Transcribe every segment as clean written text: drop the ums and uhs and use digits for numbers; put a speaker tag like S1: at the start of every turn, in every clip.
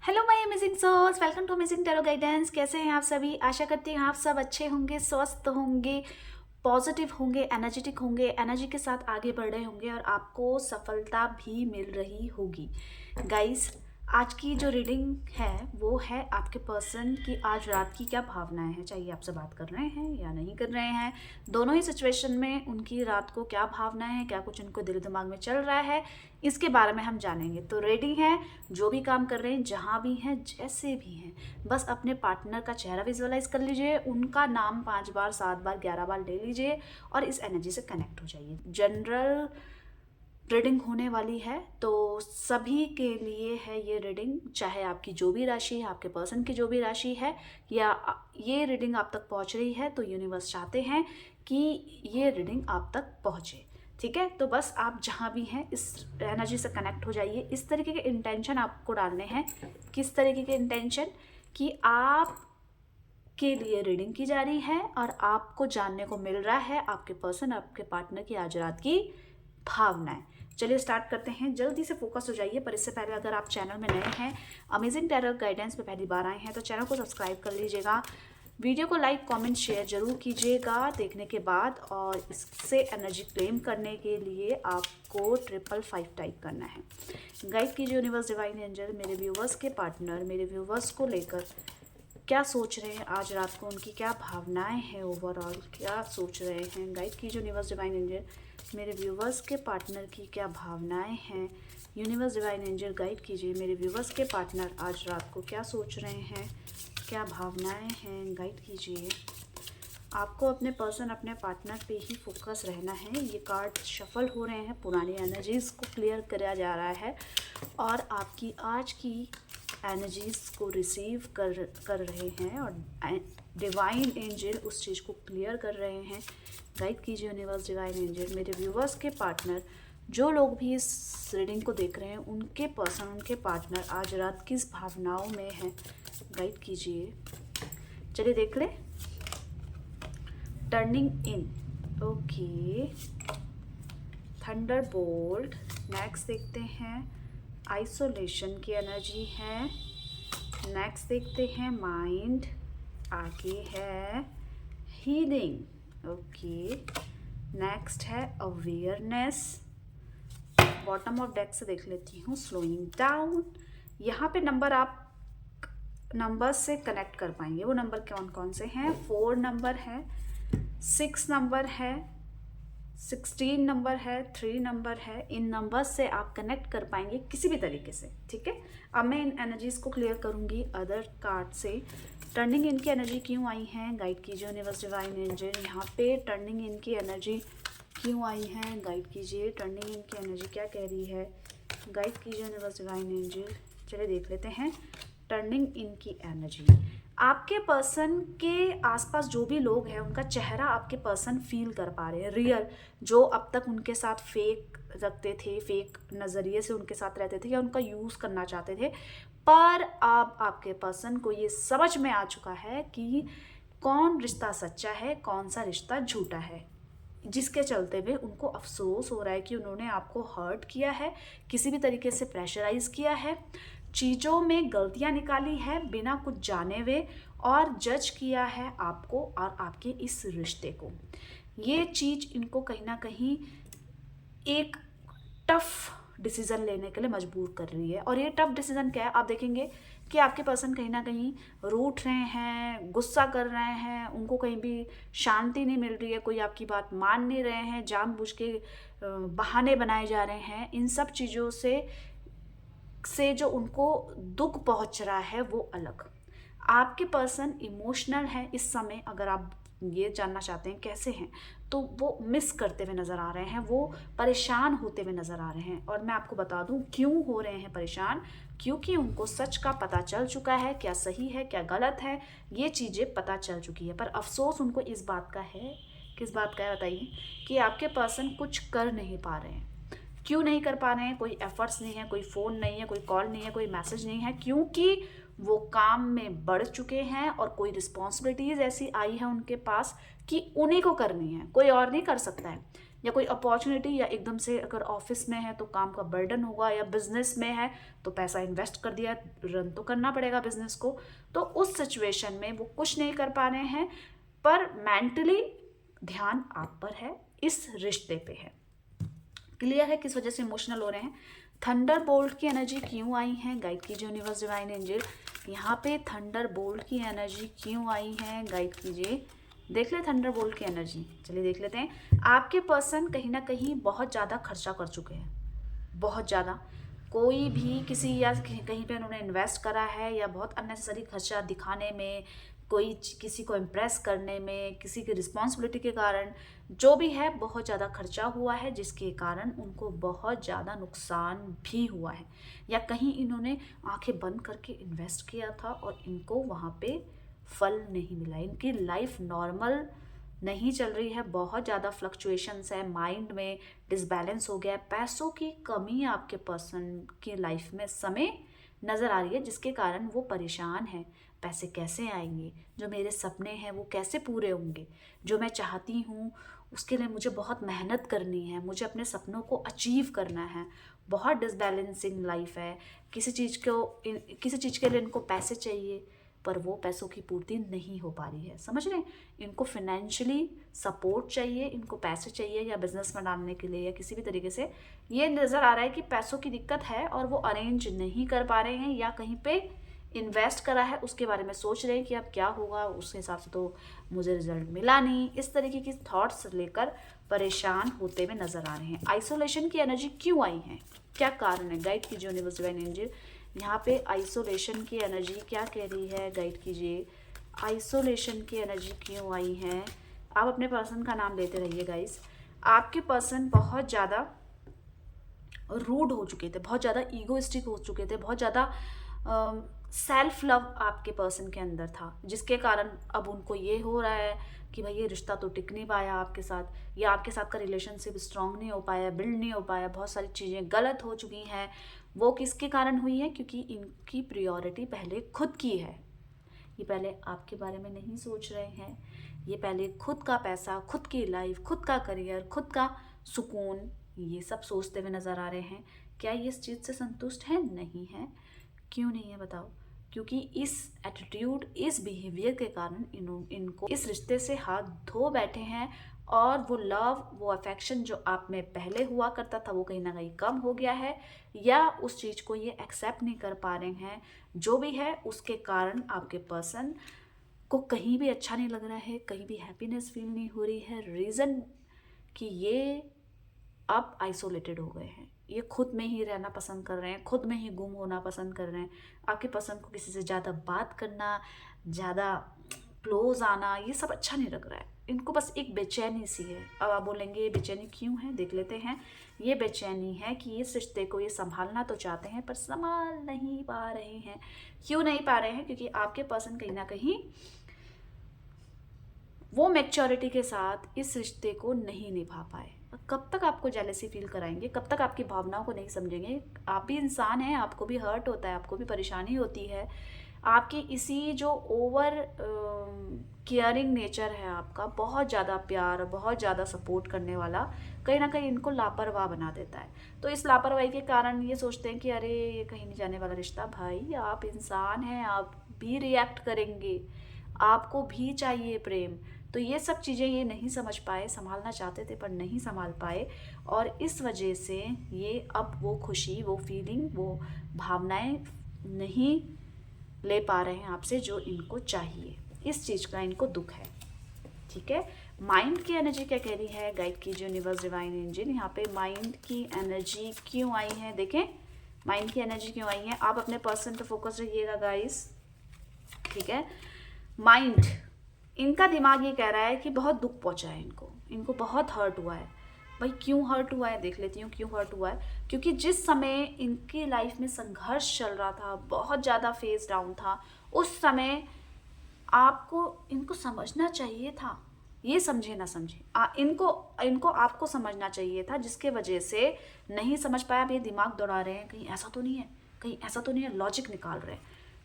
S1: Hello my amazing souls, welcome to amazing tarot guidance. कैसे हैं आप सभी? आशा करती हूँ आप सब अच्छे होंगे, स्वस्थ होंगे, पॉजिटिव होंगे, एनर्जेटिक होंगे, एनर्जी के साथ आगे बढ़ रहे होंगे और आपको सफलता भी मिल रही होगी। गाइस, आज की जो रीडिंग है वो है आपके पर्सन की आज रात की क्या भावनाएं हैं, चाहे आपसे बात कर रहे हैं या नहीं कर रहे हैं। दोनों ही सिचुएशन में उनकी रात को क्या भावनाएं हैं, क्या कुछ उनको दिल दिमाग में चल रहा है, इसके बारे में हम जानेंगे। तो रेडी हैं? जो भी काम कर रहे हैं, जहाँ भी हैं, जैसे भी हैं, बस अपने पार्टनर का चेहरा विजुअलाइज कर लीजिए, उनका नाम 5 बार 7 बार 11 बार ले लीजिए और इस एनर्जी से कनेक्ट हो जाइए। जनरल रीडिंग होने वाली है तो सभी के लिए है ये रीडिंग, चाहे आपकी जो भी राशि है, आपके पर्सन की जो भी राशि है, या ये रीडिंग आप तक पहुंच रही है तो यूनिवर्स चाहते हैं कि ये रीडिंग आप तक पहुंचे। ठीक है, तो बस आप जहाँ भी हैं इस एनर्जी से कनेक्ट हो जाइए। इस तरीके के इंटेंशन आपको डालने हैं। किस तरीके के इंटेंशन? कि आप के लिए रीडिंग की जा रही है और आपको जानने को मिल रहा है आपके पर्सन, आपके पार्टनर की आज रात की भावनाएं। चलिए स्टार्ट करते हैं। जल्दी से फोकस हो जाइए, पर इससे पहले अगर आप चैनल में नए हैं, अमेजिंग टैरो गाइडेंस पे पहली बार आए हैं, तो चैनल को सब्सक्राइब कर लीजिएगा। वीडियो को लाइक कमेंट शेयर जरूर कीजिएगा देखने के बाद, और इससे एनर्जी क्लेम करने के लिए आपको 555 टाइप करना है। गाइड कीजिए यूनिवर्स, डिवाइन एंजल, मेरे व्यूवर्स के पार्टनर मेरे व्यूवर्स को लेकर क्या सोच रहे हैं आज रात को, उनकी क्या भावनाएं हैं, ओवरऑल क्या सोच रहे हैं। गाइड कीजिए यूनिवर्स, डिवाइन एंजल, मेरे व्यूवर्स के पार्टनर की क्या भावनाएं हैं। यूनिवर्स, डिवाइन एंजल, गाइड कीजिए मेरे व्यूवर्स के पार्टनर आज रात को क्या सोच रहे हैं, क्या भावनाएं हैं। गाइड कीजिए। आपको अपने पर्सन, अपने पार्टनर पे ही फोकस रहना है। ये कार्ड शफल हो रहे हैं, पुरानी एनर्जीज को क्लियर किया जा रहा है और आपकी आज की एनर्जीज को रिसीव कर रहे हैं और डिवाइन एंजल उस चीज़ को क्लियर कर रहे हैं। गाइड कीजिए यूनिवर्स, डिवाइन एंजल, मेरे व्यूवर्स के पार्टनर, जो लोग भी इस रीडिंग को देख रहे हैं, उनके पर्सन, उनके पार्टनर आज रात किस भावनाओं में हैं। गाइड कीजिए। चलिए देख ले। टर्निंग इन, ओके, थंडरबोल्ट। नेक्स्ट देखते हैं आइसोलेशन की एनर्जी है। नेक्स्ट देखते हैं माइंड। आगे है हीलिंग, ओके। नेक्स्ट है अवेयरनेस। बॉटम ऑफ डेक से देख लेती हूँ स्लोइंग डाउन। यहाँ पे नंबर आप नंबर से कनेक्ट कर पाएंगे। वो नंबर कौन कौन से हैं? 4 नंबर है, 6 नंबर है, 16 नंबर है, 3 नंबर है। इन नंबर से आप कनेक्ट कर पाएंगे किसी भी तरीके से। ठीक है, अब मैं इन एनर्जीज को क्लियर करूंगी अदर कार्ड से। टर्निंग इन की एनर्जी क्यों आई है? गाइड कीजिए यूनिवर्स, डिवाइन एंजल, यहाँ पे टर्निंग इन की एनर्जी क्यों आई है? गाइड कीजिए। टर्निंग इन की एनर्जी क्या कह रही है? गाइड कीजिए यूनिवर्स, डिवाइन एंजल। चलिए देख लेते हैं टर्निंग इन की एनर्जी। आपके पर्सन के आसपास जो भी लोग हैं, उनका चेहरा आपके पर्सन फील कर पा रहे हैं, रियल। जो अब तक उनके साथ फेक रखते थे, फेक नज़रिए से उनके साथ रहते थे या उनका यूज़ करना चाहते थे, पर अब आपके पर्सन को ये समझ में आ चुका है कि कौन रिश्ता सच्चा है, कौन सा रिश्ता झूठा है, जिसके चलते हुए उनको अफसोस हो रहा है कि उन्होंने आपको हर्ट किया है, किसी भी तरीके से प्रेशराइज किया है, चीज़ों में गलतियां निकाली है बिना कुछ जाने हुए, और जज किया है आपको और आपके इस रिश्ते को। ये चीज़ इनको कहीं ना कहीं एक टफ डिसीज़न लेने के लिए मजबूर कर रही है। और ये टफ डिसीज़न क्या है? आप देखेंगे कि आपके पर्सन कहीं ना कहीं रूठ रहे हैं, गुस्सा कर रहे हैं, उनको कहीं भी शांति नहीं मिल रही है, कोई आपकी बात मान नहीं रहे हैं, जानबूझ के बहाने बनाए जा रहे हैं। इन सब चीज़ों से जो उनको दुख पहुंच रहा है वो अलग। आपके पर्सन इमोशनल है इस समय। अगर आप ये जानना चाहते हैं कैसे हैं, तो वो मिस करते हुए नज़र आ रहे हैं, वो परेशान होते हुए नज़र आ रहे हैं। और मैं आपको बता दूं क्यों हो रहे हैं परेशान, क्योंकि उनको सच का पता चल चुका है, क्या सही है क्या गलत है, ये चीज़ें पता चल चुकी है। पर अफसोस उनको इस बात का है। किस बात का है बताइए? कि आपके पर्सन कुछ कर नहीं पा रहे हैं। क्यों नहीं कर पा रहे हैं? कोई एफर्ट्स नहीं है, कोई फ़ोन नहीं है, कोई कॉल नहीं है, कोई मैसेज नहीं है, क्योंकि वो काम में बढ़ चुके हैं और कोई रिस्पॉन्सिबिलिटीज़ ऐसी आई है उनके पास कि उन्हीं को करनी है, कोई और नहीं कर सकता है। या कोई अपॉर्चुनिटी, या एकदम से अगर ऑफिस में है तो काम का बर्डन होगा, या बिजनेस में है तो पैसा इन्वेस्ट कर दिया, रन तो करना पड़ेगा बिजनेस को। तो उस सिचुएशन में वो कुछ नहीं कर पा रहे हैं, पर मेंटली ध्यान आप पर है, इस रिश्ते पे है। क्लियर है किस वजह से इमोशनल हो रहे हैं। थंडर बोल्ट की एनर्जी क्यों आई है, गाइड कीजिए यूनिवर्स डिवाइन एंजल। यहाँ पे थंडर बोल्ट की एनर्जी क्यों आई है, गाइड कीजिए। देख ले थंडर बोल्ट की एनर्जी, चलिए देख लेते हैं। आपके पर्सन कहीं ना कहीं बहुत ज़्यादा खर्चा कर चुके हैं, बहुत ज़्यादा। कोई भी किसी या कहीं पे उन्होंने इन्वेस्ट करा है, या बहुत अननेसेसरी खर्चा दिखाने में, कोई किसी को इम्प्रेस करने में, किसी की रिस्पॉन्सिबिलिटी के कारण, जो भी है बहुत ज़्यादा खर्चा हुआ है, जिसके कारण उनको बहुत ज़्यादा नुकसान भी हुआ है। या कहीं इन्होंने आंखें बंद करके इन्वेस्ट किया था और इनको वहाँ पे फल नहीं मिला, इनकी लाइफ नॉर्मल नहीं चल रही है, बहुत ज़्यादा फ्लक्चुएशंस है, माइंड में डिसबैलेंस हो गया है, पैसों की कमी आपके पर्सन की लाइफ में समय नज़र आ रही है, जिसके कारण वो परेशान है। पैसे कैसे आएंगे, जो मेरे सपने हैं वो कैसे पूरे होंगे, जो मैं चाहती हूँ उसके लिए मुझे बहुत मेहनत करनी है, मुझे अपने सपनों को अचीव करना है। बहुत डिसबैलेंसिंग लाइफ है, किसी चीज़ के लिए इनको पैसे चाहिए, पर वो पैसों की पूर्ति नहीं हो पा रही है, समझ रहे हैं। इनको फाइनेंशियली सपोर्ट चाहिए, इनको पैसे चाहिए, या बिजनेस में डालने के लिए, या किसी भी तरीके से ये नज़र आ रहा है कि पैसों की दिक्कत है और वो अरेंज नहीं कर पा रहे हैं, या कहीं पे इन्वेस्ट करा है उसके बारे में सोच रहे हैं कि अब क्या होगा, उस हिसाब से तो मुझे रिजल्ट मिला नहीं, इस तरीके की थॉट्स लेकर परेशान होते हुए नजर आ रहे हैं। आइसोलेशन की एनर्जी क्यों आई है, क्या कारण है, गाइड कीजिए यूनिवर्स डिवाइन एंजल। यहाँ पे आइसोलेशन की एनर्जी क्या कह रही है, गाइड कीजिए। आइसोलेशन की एनर्जी क्यों आई है। आप अपने पर्सन का नाम लेते रहिए गाइस। आपके पर्सन बहुत ज़्यादा रूड हो चुके थे, बहुत ज़्यादा ईगोइस्टिक हो चुके थे, बहुत ज़्यादा सेल्फ लव आपके पर्सन के अंदर था, जिसके कारण अब उनको ये हो रहा है कि भाई ये रिश्ता तो टिक नहीं पाया आपके साथ, या आपके साथ का रिलेशनशिप स्ट्रांग नहीं हो पाया, बिल्ड नहीं हो पाया, बहुत सारी चीज़ें गलत हो चुकी हैं। वो किसके कारण हुई है, क्योंकि इनकी प्रायोरिटी पहले खुद की है। ये पहले आपके बारे में नहीं सोच रहे हैं, ये पहले खुद का पैसा, खुद की लाइफ, खुद का करियर, खुद का सुकून, ये सब सोचते हुए नज़र आ रहे हैं। क्या ये इस चीज़ से संतुष्ट हैं, नहीं है। क्यों नहीं है बताओ, क्योंकि इस एटीट्यूड, इस बिहेवियर के कारण इनको इस रिश्ते से हाथ धो बैठे हैं, और वो लव, वो अफेक्शन जो आप में पहले हुआ करता था वो कहीं ना कहीं कम हो गया है, या उस चीज़ को ये एक्सेप्ट नहीं कर पा रहे हैं। जो भी है उसके कारण आपके पर्सन को कहीं भी अच्छा नहीं लग रहा है, कहीं भी हैप्पीनेस फील नहीं हो रही है। रीज़न कि ये अब आइसोलेटेड हो गए हैं, ये खुद में ही रहना पसंद कर रहे हैं, खुद में ही गुम होना पसंद कर रहे हैं। आपके पसंद को किसी से ज़्यादा बात करना, ज़्यादा क्लोज आना, ये सब अच्छा नहीं लग रहा है इनको, बस एक बेचैनी सी है। अब आप बोलेंगे ये बेचैनी क्यों है, देख लेते हैं। ये बेचैनी है कि इस रिश्ते को ये संभालना तो चाहते हैं पर संभाल नहीं पा रहे हैं। क्यों नहीं पा रहे हैं, क्योंकि आपके पर्सन कहीं ना कहीं वो मैच्योरिटी के साथ इस रिश्ते को नहीं निभा पाए। कब तक आपको जेलसी फील कराएंगे, कब तक आपकी भावनाओं को नहीं समझेंगे। आप भी इंसान हैं, आपको भी हर्ट होता है, आपको भी परेशानी होती है। आपकी इसी जो ओवर केयरिंग नेचर है आपका, बहुत ज़्यादा प्यार, बहुत ज़्यादा सपोर्ट करने वाला, कहीं ना कहीं इनको लापरवाह बना देता है। तो इस लापरवाही के कारण ये सोचते हैं कि अरे ये कहीं नहीं जाने वाला रिश्ता। भाई आप इंसान हैं, आप भी रिएक्ट करेंगे, आपको भी चाहिए प्रेम। तो ये सब चीज़ें ये नहीं समझ पाए, संभालना चाहते थे पर नहीं संभाल पाए, और इस वजह से ये अब वो खुशी, वो फीलिंग, वो भावनाएं नहीं ले पा रहे हैं आपसे जो इनको चाहिए। इस चीज़ का इनको दुख है, ठीक है। माइंड की एनर्जी क्या कह रही है, गाइड कीजिए यूनिवर्स डिवाइन एंजल। यहाँ पे माइंड की एनर्जी क्यों आई है, देखें माइंड की एनर्जी क्यों आई है। आप अपने पर्सन पे फोकस रहिएगा गाइस, ठीक है। माइंड, इनका दिमाग ये कह रहा है कि बहुत दुख पहुंचा है इनको बहुत हर्ट हुआ है। भाई क्यों हर्ट हुआ है, देख लेती हूँ क्यों हर्ट हुआ है। क्योंकि जिस समय इनकी लाइफ में संघर्ष चल रहा था, बहुत ज़्यादा फेस डाउन था, उस समय आपको इनको समझना चाहिए था। ये समझे ना समझे, इनको आपको समझना चाहिए था, जिसके वजह से नहीं समझ पाया। अब ये दिमाग दौड़ा रहे हैं, कहीं ऐसा तो नहीं है, कहीं ऐसा तो नहीं है, लॉजिक निकाल रहे हैं,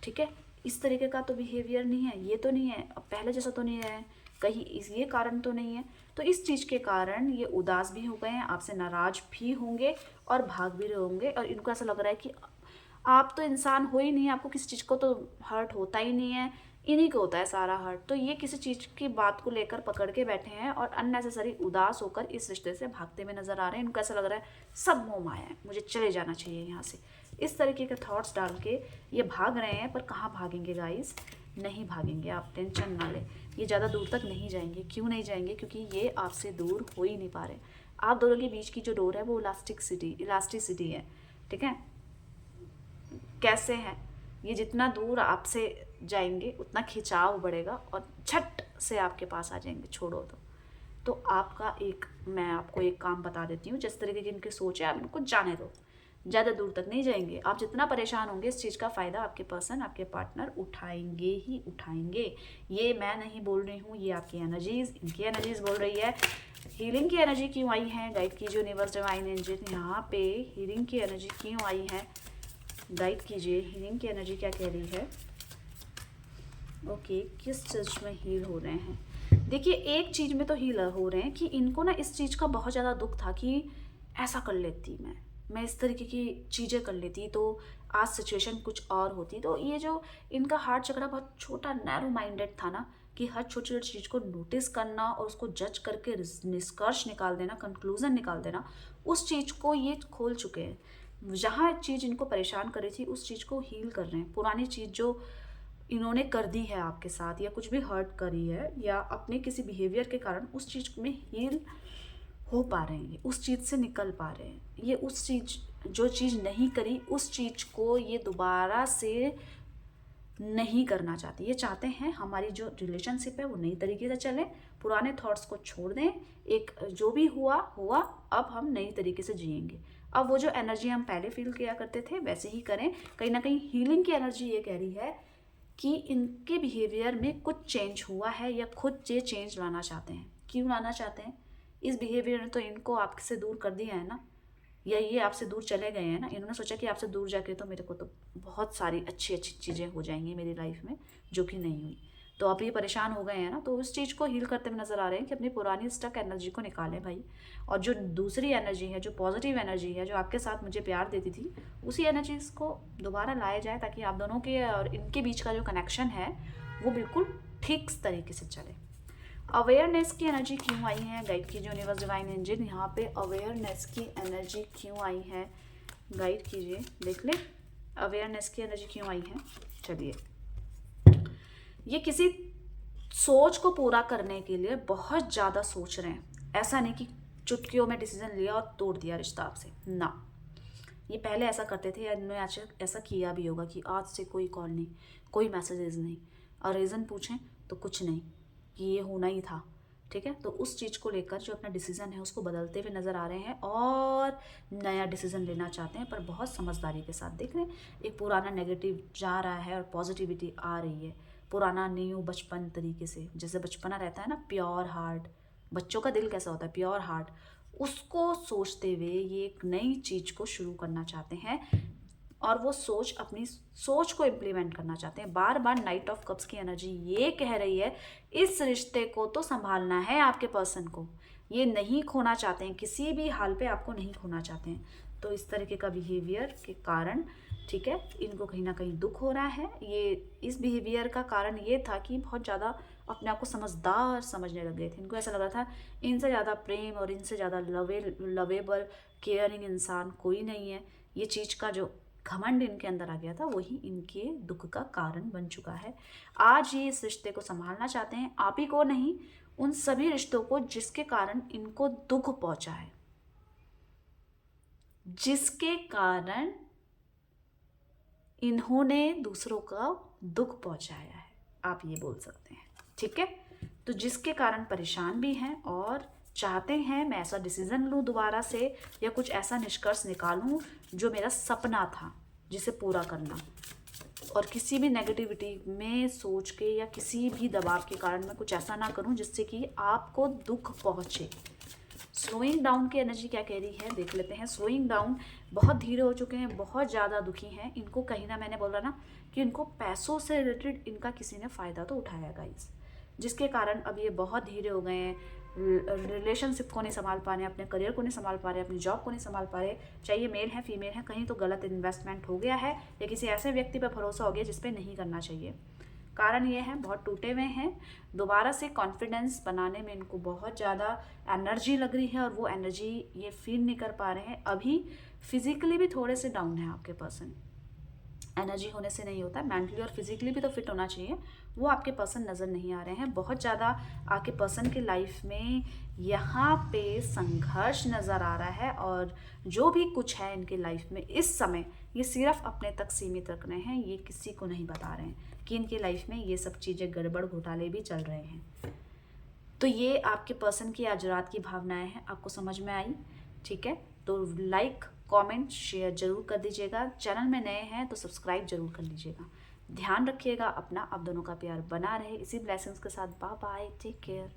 S1: ठीक है। इस तरीके का तो बिहेवियर नहीं है, ये तो नहीं है, अब पहले जैसा तो नहीं है, कहीं ये कारण तो नहीं है। तो इस चीज़ के कारण ये उदास भी हो गए हैं, आपसे नाराज़ भी होंगे और भाग भी रहे होंगे, और इनको ऐसा लग रहा है कि आप तो इंसान हो ही नहीं, आपको किसी चीज़ को तो हर्ट होता ही नहीं है, इन्हीं को होता है सारा हर्ट। तो ये किसी चीज़ की बात को लेकर पकड़ के बैठे हैं और अननेसेसरी उदास होकर इस रिश्ते से भागते हुए नजर आ रहे हैं। इनको ऐसा लग रहा है सब मोह माया है, मुझे चले जाना चाहिए यहाँ से। इस तरीके के थॉट्स डाल के ये भाग रहे हैं, पर कहाँ भागेंगे गाइस? नहीं भागेंगे, आप टेंशन ना लें। ये ज़्यादा दूर तक नहीं जाएंगे। क्यों नहीं जाएंगे? क्योंकि ये आपसे दूर हो ही नहीं पा रहे। आप दोनों के बीच की जो डोर है वो इलास्टिसिटी है, ठीक है? कैसे हैं? ये जितना दूर आपसे जाएंगे उतना खिंचाव बढ़ेगा और झट से आपके पास आ जाएंगे, छोड़ो तो आपका मैं आपको एक काम बता देती हूँ, जिस तरीके की इनकी सोच है आप इनको जाने दो, ज़्यादा दूर तक नहीं जाएंगे। आप जितना परेशान होंगे इस चीज़ का फ़ायदा आपके पर्सन, आपके पार्टनर उठाएंगे ही उठाएंगे। ये मैं नहीं बोल रही हूँ, ये आपकी एनर्जीज, इनकी एनर्जीज बोल रही है। हीलिंग की एनर्जी क्यों आई है? गाइड कीजिए यूनिवर्स डिवाइन एंजल, यहाँ पे हीलिंग की एनर्जी क्यों आई है? गाइड कीजिए, हीलिंग की एनर्जी क्या कह रही है? ओके, किस चीज़ में हील हो रहे हैं? देखिए, एक चीज़ में तो हील हो रहे हैं कि इनको ना इस चीज़ का बहुत ज़्यादा दुख था कि ऐसा कर लेती मैं इस तरीके की चीज़ें कर लेती तो आज सिचुएशन कुछ और होती। तो ये जो इनका हार्ट चक्रा बहुत छोटा नैरो माइंडेड था ना, कि हर छोटी छोटी चीज़ को नोटिस करना और उसको जज करके निष्कर्ष निकाल देना, कंक्लूजन निकाल देना, उस चीज़ को ये खोल चुके हैं। जहाँ चीज़ इनको परेशान कर रही थी उस चीज़ को हील कर रहे हैं। पुरानी चीज़ जो इन्होंने कर दी है आपके साथ, या कुछ भी हर्ट करी है, या अपने किसी बिहेवियर के कारण उस चीज़ में हील हो पा रहे हैं, उस चीज़ से निकल पा रहे हैं। ये उस चीज़ जो चीज़ नहीं करी उस चीज़ को ये दोबारा से नहीं करना चाहते। ये चाहते हैं हमारी जो रिलेशनशिप है वो नई तरीके से चले, पुराने थॉट्स को छोड़ दें, एक जो भी हुआ हुआ, अब हम नई तरीके से जिएंगे। अब वो जो एनर्जी हम पहले फील किया करते थे वैसे ही करें। कहीं ना कहीं हीलिंग की एनर्जी ये कह रही है कि इनके बिहेवियर में कुछ चेंज हुआ है, या खुद ये चेंज लाना चाहते हैं। क्यों लाना चाहते हैं? इस बिहेवियर ने तो इनको आपसे दूर कर दिया है ना, या ये आपसे दूर चले गए हैं ना। इन्होंने सोचा कि आपसे दूर जाके तो मेरे को तो बहुत सारी अच्छी अच्छी चीज़ें हो जाएंगी मेरी लाइफ में, जो कि नहीं हुई। तो आप ये परेशान हो गए हैं ना, तो उस चीज़ को हील करते हुए नजर आ रहे हैं कि अपनी पुरानी स्टक एनर्जी को निकालें भाई। और जो दूसरी एनर्जी है, जो पॉजिटिव एनर्जी है, जो आपके साथ मुझे प्यार देती थी, उसी एनर्जीज को दोबारा लाया जाए, ताकि आप दोनों के और इनके बीच का जो कनेक्शन है वो बिल्कुल ठीक तरीके से चले। अवेयरनेस की एनर्जी क्यों आई है? गाइड कीजिए यूनिवर्स डिवाइन एंजल, यहाँ पे अवेयरनेस की एनर्जी क्यों आई है? गाइड कीजिए, देख ले अवेयरनेस की एनर्जी क्यों आई है। चलिए, ये किसी सोच को पूरा करने के लिए बहुत ज़्यादा सोच रहे हैं। ऐसा नहीं कि चुटकियों में डिसीजन लिया और तोड़ दिया रिश्ता आपसे ना। ये पहले ऐसा करते थे, या इन्होंने आज ऐसा किया भी होगा कि आज से कोई कॉल नहीं, कोई मैसेजेस नहीं, और रीज़न पूछें तो कुछ नहीं, कि ये होना ही था। ठीक है, तो उस चीज़ को लेकर जो अपना डिसीज़न है उसको बदलते हुए नज़र आ रहे हैं और नया डिसीज़न लेना चाहते हैं, पर बहुत समझदारी के साथ। देख रहे हैं, एक पुराना नेगेटिव जा रहा है और पॉजिटिविटी आ रही है। पुराना न्यू बचपन तरीके से, जैसे बचपना रहता है ना, प्योर हार्ट, बच्चों का दिल कैसा होता है, प्योर हार्ट, उसको सोचते हुए ये एक नई चीज़ को शुरू करना चाहते हैं। और वो सोच, अपनी सोच को इम्प्लीमेंट करना चाहते हैं। बार बार नाइट ऑफ कप्स की एनर्जी ये कह रही है इस रिश्ते को तो संभालना है, आपके पर्सन को ये नहीं खोना चाहते हैं, किसी भी हाल पे आपको नहीं खोना चाहते हैं। तो इस तरीके का बिहेवियर के कारण, ठीक है, इनको कहीं ना कहीं दुख हो रहा है। ये इस बिहेवियर का कारण ये था कि बहुत ज़्यादा अपने आप को समझदार समझने लग गए थे। इनको ऐसा लग रहा था इनसे ज़्यादा प्रेम और इनसे ज़्यादा लवेबल केयरिंग इंसान कोई नहीं है। ये चीज़ का जो घमंड इनके अंदर आ गया था वही इनके दुख का कारण बन चुका है। आज ये इस रिश्ते को संभालना चाहते हैं, आप ही को नहीं, उन सभी रिश्तों को जिसके कारण इनको दुख पहुंचा है, जिसके कारण इन्होंने दूसरों का दुख पहुंचाया है, आप ये बोल सकते हैं। ठीक है, तो जिसके कारण परेशान भी हैं और चाहते हैं मैं ऐसा डिसीजन लूँ दोबारा से, या कुछ ऐसा निष्कर्ष निकालूं जो मेरा सपना था जिसे पूरा करना, और किसी भी नेगेटिविटी में सोच के या किसी भी दबाव के कारण मैं कुछ ऐसा ना करूं जिससे कि आपको दुख पहुंचे। स्लोइंग डाउन की एनर्जी क्या कह रही है, देख लेते हैं। स्लोइंग डाउन, बहुत धीरे हो चुके हैं, बहुत ज़्यादा दुखी हैं। इनको कहीं ना, मैंने बोला ना कि इनको पैसों से रिलेटेड इनका किसी ने फ़ायदा तो उठाया गाइस, जिसके कारण अब ये बहुत धीरे हो गए हैं, रिलेशनशिप को नहीं संभाल पा रहे हैं, अपने करियर को नहीं संभाल पा रहे, अपनी जॉब को नहीं संभाल पा रहे, चाहिए मेल है फीमेल है, कहीं तो गलत इन्वेस्टमेंट हो गया है या किसी ऐसे व्यक्ति पर भरोसा हो गया जिस पे नहीं करना चाहिए। कारण ये है बहुत टूटे हुए हैं, दोबारा से कॉन्फिडेंस बनाने में इनको बहुत ज़्यादा एनर्जी लग रही है और वो एनर्जी ये फील नहीं कर पा रहे हैं। अभी फिजिकली भी थोड़े से डाउन है आपके पर्सन, एनर्जी होने से नहीं होता, मेंटली और फिजिकली भी तो फिट होना चाहिए, वो आपके पर्सन नज़र नहीं आ रहे हैं। बहुत ज़्यादा आपके पर्सन की लाइफ में यहाँ पे संघर्ष नज़र आ रहा है और जो भी कुछ है इनकी लाइफ में इस समय ये सिर्फ अपने तक सीमित रख रहे हैं, ये किसी को नहीं बता रहे हैं कि इनकी लाइफ में ये सब चीज़ें गड़बड़ घोटाले भी चल रहे हैं। तो ये आपके पर्सन की आज रात की भावनाएं हैं, आपको समझ में आई? ठीक है, तो लाइक कमेंट शेयर जरूर कर दीजिएगा, चैनल में नए हैं तो सब्सक्राइब जरूर कर लीजिएगा। ध्यान रखिएगा अपना, आप दोनों का प्यार बना रहे। इसी ब्लेसिंग्स के साथ बाय बाय, टेक केयर।